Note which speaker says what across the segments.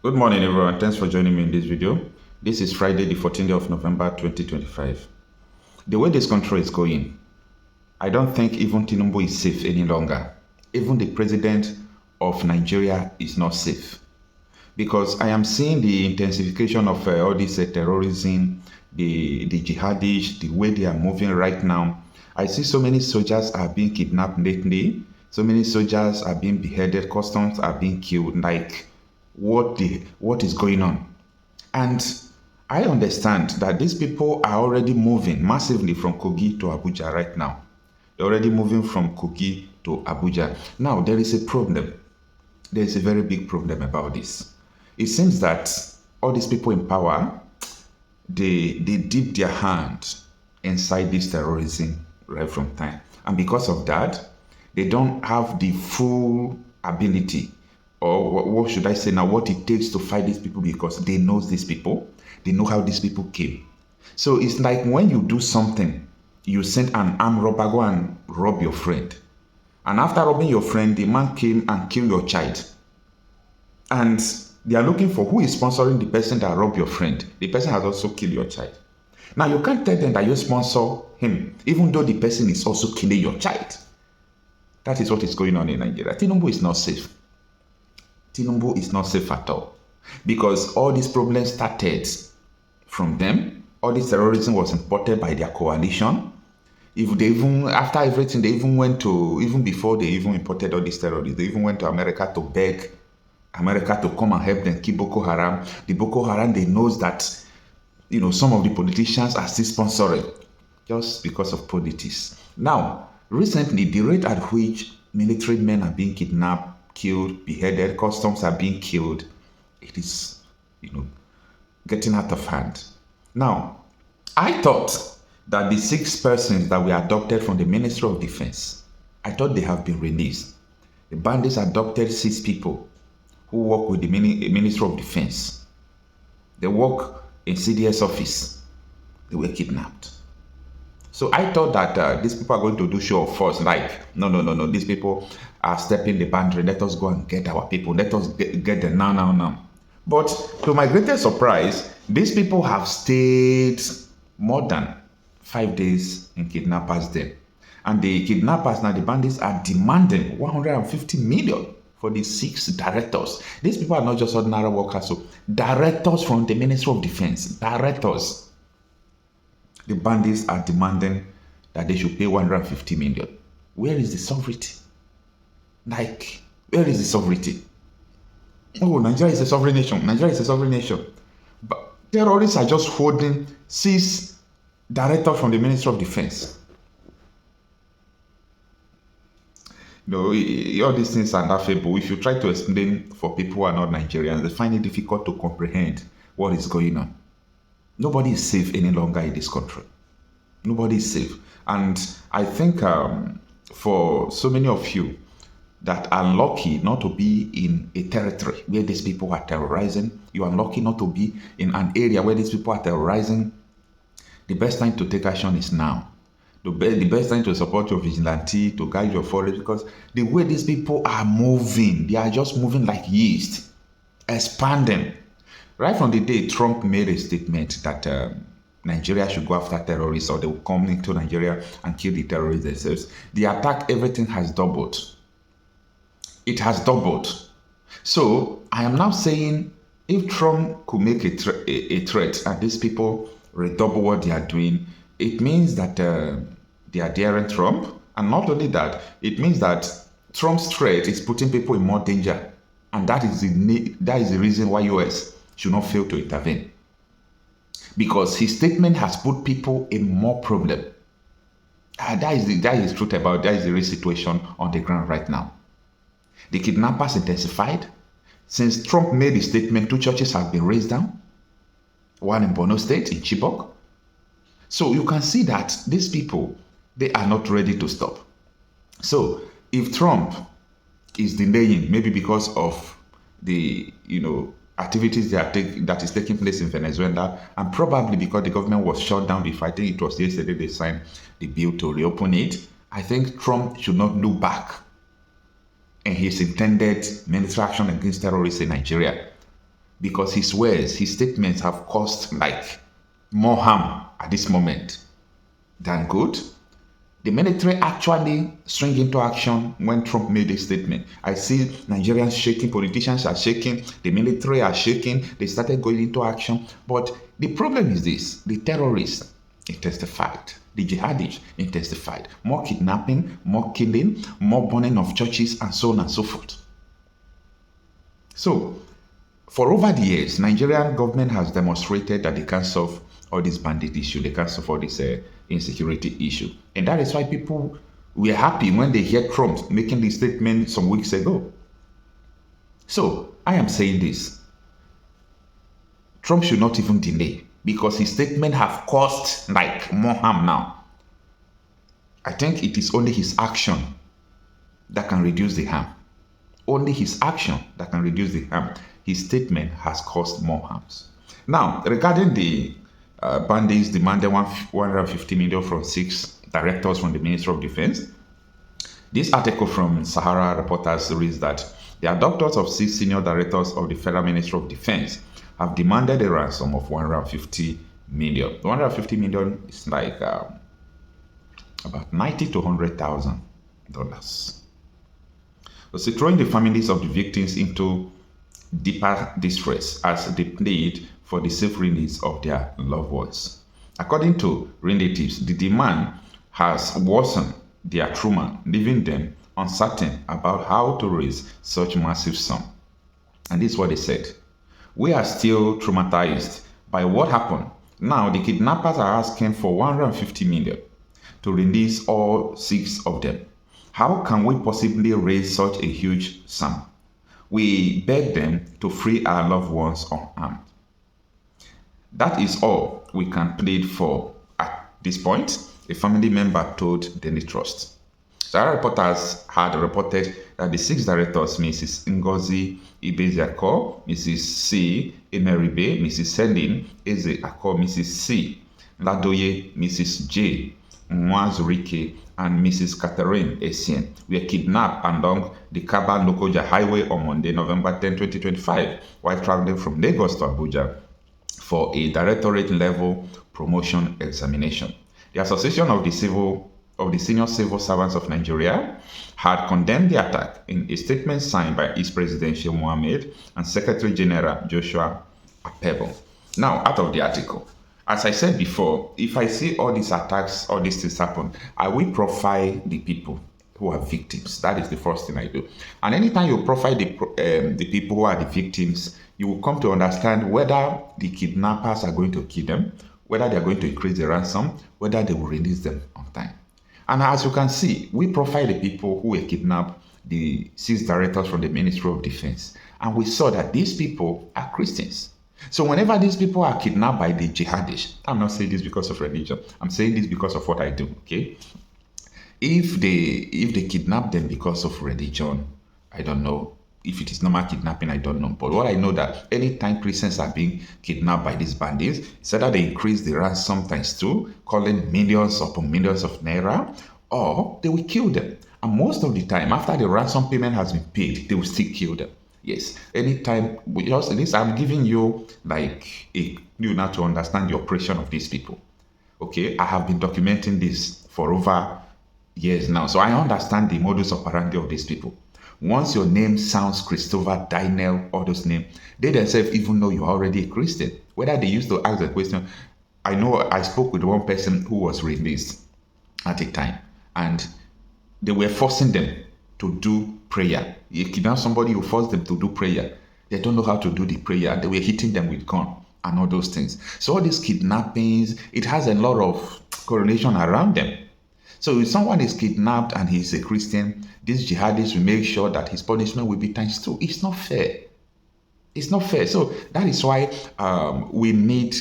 Speaker 1: Good morning, everyone. Thanks for joining me in this video. This is Friday, the 14th of November, 2025. The way this country is going, I don't think even Tinubu is safe any longer. Even the president of Nigeria is not safe. Because I am seeing the intensification of all this terrorism, the jihadists, the way they are moving right now. I see so many soldiers are being kidnapped lately. So many soldiers are being beheaded. Customs are being killed. Like, what is going on? And I understand that these people are already moving massively from Kogi to Abuja right now. They're already moving from Kogi to Abuja. Now, there is a problem. There is a very big problem about this. It seems that all these people in power, they dip their hand inside this terrorism right from time. And because of that, they don't have the full ability, or what should I say now, what it takes to fight these people, because they know these people, they know how these people came. So it's like when you do something, you send an armed robber go and rob your friend. And after robbing your friend, the man came and killed your child. And they are looking for who is sponsoring the person that robbed your friend. The person has also killed your child. Now you can't tell them that you sponsor him, even though the person is also killing your child. That is what is going on in Nigeria. Tinubu is not safe. Tinubu is not safe at all. Because all these problems started from them. All this terrorism was imported by their coalition. If they even, after everything, they even went to, even before they even imported all these terrorists, they even went to America to beg America to come and help them keep Boko Haram. The Boko Haram, they knows that, some of the politicians are still sponsoring just because of politics. Now, recently, the rate at which military men are being kidnapped, killed, beheaded, customs are being killed, it is, getting out of hand. Now, I thought that the 6 persons that were adopted from the Ministry of Defense, I thought they have been released. The bandits adopted 6 people who work with the Ministry of Defense. They work in CDS office. They were kidnapped. So I thought that these people are going to do show of force. Like, no. These people are stepping the boundary. Let us go and get our people. Let us get them now. But to my greatest surprise, these people have stayed more than 5 days in kidnappers' den. And the kidnappers, now the bandits, are demanding 150 million for the 6 directors. These people are not just ordinary workers, so directors from the Ministry of Defense, directors. The bandits are demanding that they should pay 150 million. Where is the sovereignty? Like, where is the sovereignty? Oh, Nigeria is a sovereign nation. Nigeria is a sovereign nation. But terrorists are just holding 6 directors from the Ministry of Defense. All these things are not fair, but if you try to explain for people who are not Nigerians, they find it difficult to comprehend what is going on. Nobody is safe any longer in this country. Nobody is safe. And I think for so many of you that are lucky not to be in a territory where these people are terrorizing, you are lucky not to be in an area where these people are terrorizing, the best time to take action is now. The best time to support your vigilante, to guide your forest, because the way these people are moving, they are just moving like yeast, expanding. Right from the day Trump made a statement that Nigeria should go after terrorists, or they will come into Nigeria and kill the terrorists themselves, the attack, everything has doubled. It has doubled. So I am now saying, if Trump could make a threat and these people redouble what they are doing, it means that they are daring Trump. And not only that, it means that Trump's threat is putting people in more danger. And that is the reason why US should not fail to intervene. Because his statement has put people in more problem. That is the truth about, that is the real situation on the ground right now. The kidnappers intensified. Since Trump made the statement, 2 churches have been razed down. One in Borno State, in Chibok. So you can see that these people, they are not ready to stop. So if Trump is delaying, maybe because of the activities that is taking place in Venezuela, and probably because the government was shut down before, I think it was yesterday they signed the bill to reopen it, I think Trump should not look back in his intended military action against terrorists in Nigeria. because his words, his statements have caused like more harm at this moment than good. The military actually swing into action when Trump made a statement. I see Nigerians shaking, politicians are shaking, the military are shaking, they started going into action. But the problem is this: the terrorists intensified, the jihadists intensified. More kidnapping, more killing, more burning of churches, and so on and so forth. So, for over the years, Nigerian government has demonstrated that they can solve all this bandit issue, they can solve all this insecurity issue. And that is why people were happy when they heard Trump making this statement some weeks ago. So, I am saying this. Trump should not even delay, because his statement have caused like more harm now. I think it is only his action that can reduce the harm. Only his action that can reduce the harm. His statement has caused more harms. Now, regarding the bandits demanding 150 million from 6 directors from the Ministry of Defense, this article from Sahara Reporters reads that the abductors of 6 senior directors of the Federal Ministry of Defense have demanded a ransom of 150 million. 150 million is like about $90,000 to $100,000. So throwing the families of the victims into deeper distress as they plead for the safe release of their loved ones. According to relatives, the demand has worsened their trauma, leaving them uncertain about how to raise such massive sum. And this is what they said: "We are still traumatized by what happened. Now the kidnappers are asking for 150 million to release all 6 of them. How can we possibly raise such a huge sum? We beg them to free our loved ones unharmed. That is all we can plead for at this point," a family member told Daily Trust. Sahara Reporters had reported that the 6 directors, Mrs. Ngozi Ibeziako, Mrs. C. Emeribe, Mrs. Selin Eze-Ako, Mrs. C. Ladoye, Mrs. J. Mwazurike, and Mrs. Catherine Essien were kidnapped along the Kaba-Lokoja Highway on Monday, November 10, 2025, while traveling from Lagos to Abuja for a directorate-level promotion examination. The Association of the Senior Civil Servants of Nigeria had condemned the attack in a statement signed by its President Sheikh Mohammed and Secretary General Joshua Apebo. Now, out of the article, as I said before, if I see all these attacks, all these things happen, I will profile the people who are victims. That is the first thing I do. And anytime you profile the people who are the victims, you will come to understand whether the kidnappers are going to kill them, whether they are going to increase the ransom, whether they will release them on time. And as you can see, we profile the people who were kidnapped, the 6 directors from the Ministry of Defense, and we saw that these people are Christians. So whenever these people are kidnapped by the jihadists, I'm not saying this because of religion, I'm saying this because of what I do, okay? If they kidnap them because of religion, I don't know. If it is normal kidnapping, I don't know. But what I know that anytime Christians are being kidnapped by these bandits, it's either they increase the ransom times 2, calling millions upon millions of naira, or they will kill them. And most of the time, after the ransom payment has been paid, they will still kill them. Yes, anytime, just this, I'm giving you like now to understand the operation of these people. Okay, I have been documenting this for over years now, so I understand the modus operandi of these people. Once your name sounds Christopher, Daniel, all those names, they themselves even know you're already a Christian. Whether they used to ask the question, I know I spoke with one person who was released at a time, and they were forcing them to do prayer. You kidnap somebody, you force them to do prayer. They don't know how to do the prayer. They were hitting them with gun and all those things. So all these kidnappings, it has a lot of correlation around them. So if someone is kidnapped and he's a Christian, these jihadists will make sure that his punishment will be times 2. It's not fair. It's not fair. So that is why we need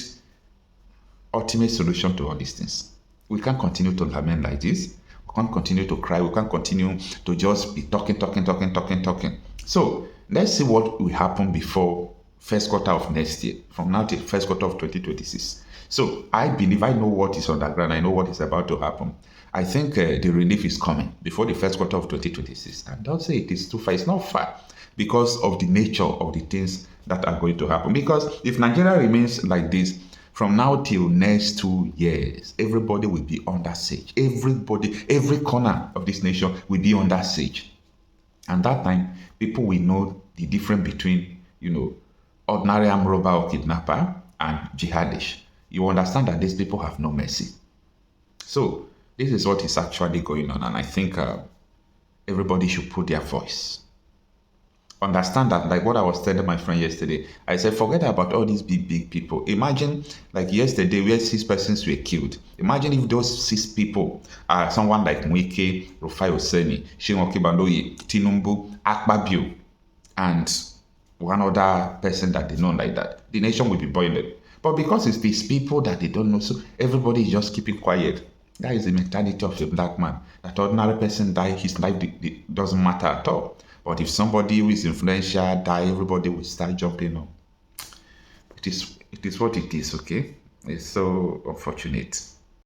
Speaker 1: ultimate solution to all these things. We can't continue to lament like this. We can't continue to cry. We can't continue to just be talking. So let's see what will happen before first quarter of next year, from now to first quarter of 2026. So I believe I know what is on the ground. I know what is about to happen. I think the relief is coming before the first quarter of 2026. And don't say it is too far. It's not far. because of the nature of the things that are going to happen. Because if Nigeria remains like this, from now till next 2 years, everybody will be under siege. Everybody, every corner of this nation will be under siege. And that time, people will know the difference between, ordinary armed robber or kidnapper and jihadist. You understand that these people have no mercy. So this is what is actually going on, and I think everybody should put their voice. Understand that, like what I was telling my friend yesterday, I said, forget about all these big people. Imagine, like yesterday, where 6 persons were killed. Imagine if those 6 people are someone like Mwike, Rufai Oseni, Shinwoki Bandoye, Tinumbu, Ekpa, and one other person that they know like that. The nation will be boiling. But because it's these people that they don't know, so everybody is just keeping quiet. That is the mentality of a black man. That ordinary person die, his life doesn't matter at all. But if somebody who is influential die, everybody will start jumping on. It is what it is, okay? It's so unfortunate.